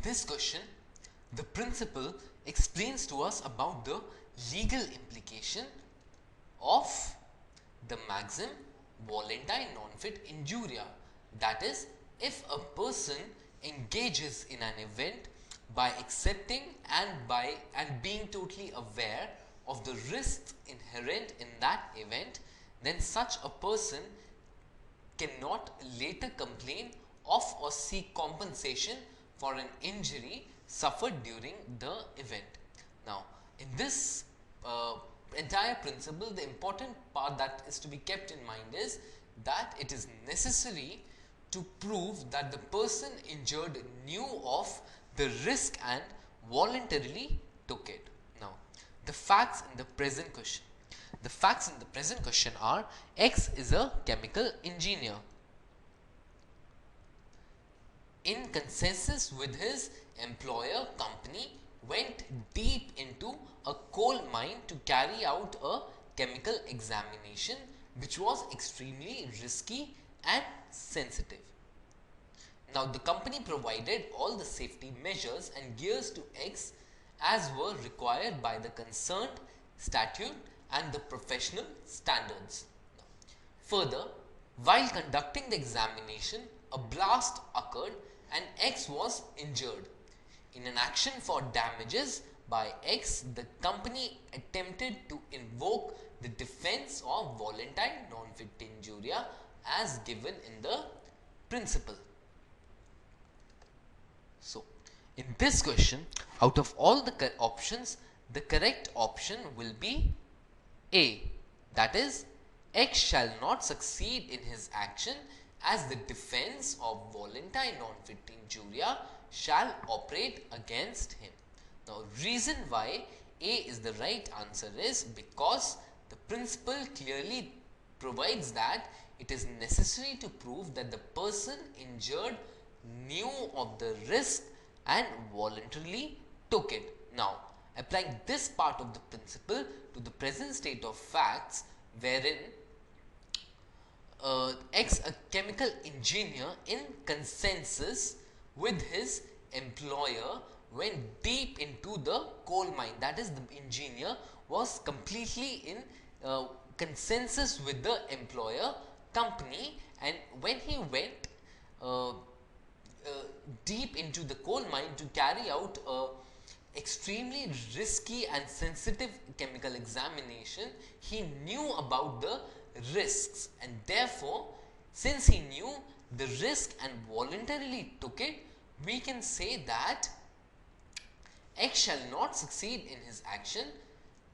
this question, the principle explains to us about the legal implication of the maxim volenti non fit injuria. That is, if a person engages in an event by accepting and being totally aware of the risks inherent in that event, then such a person cannot later complain of or seek compensation for an injury suffered during the event. Now, in this entire principle, the important part that is to be kept in mind is that it is necessary to prove that the person injured knew of the risk and voluntarily took it. Now, the facts in the present question. The facts in the present question are: X is a chemical engineer. In consensus with his employer company, went deep into a coal mine to carry out a chemical examination which was extremely risky and sensitive. Now, the company provided all the safety measures and gears to X as were required by the concerned statute and the professional standards. Further, while conducting the examination, a blast occurred and X was injured. In an action for damages by X, the company attempted to invoke the defense of volenti non fit injuria as given in the principle. So, in this question, out of all the options, the correct option will be A. That is, X shall not succeed in his action as the defense of volenti non fit injuria shall operate against him. Now, reason why A is the right answer is because the principle clearly provides that it is necessary to prove that the person injured knew of the risk and voluntarily took it. Now, applying this part of the principle to the present state of facts, wherein X, a chemical engineer, in consensus with his employer, went deep into the coal mine. That is, the engineer was completely in consensus with the employer company, and when he went deep into the coal mine to carry out a extremely risky and sensitive chemical examination, he knew about the risks, and therefore, since he knew the risk and voluntarily took it, we can say that X shall not succeed in his action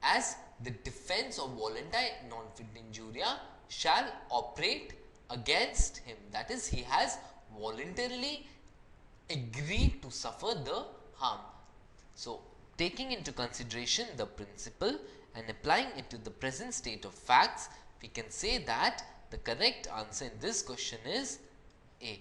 as the defense of volenti non fit injuria shall operate against him. That is, he has voluntarily agreed to suffer the harm. So, taking into consideration the principle and applying it to the present state of facts, we can say that the correct answer in this question is A.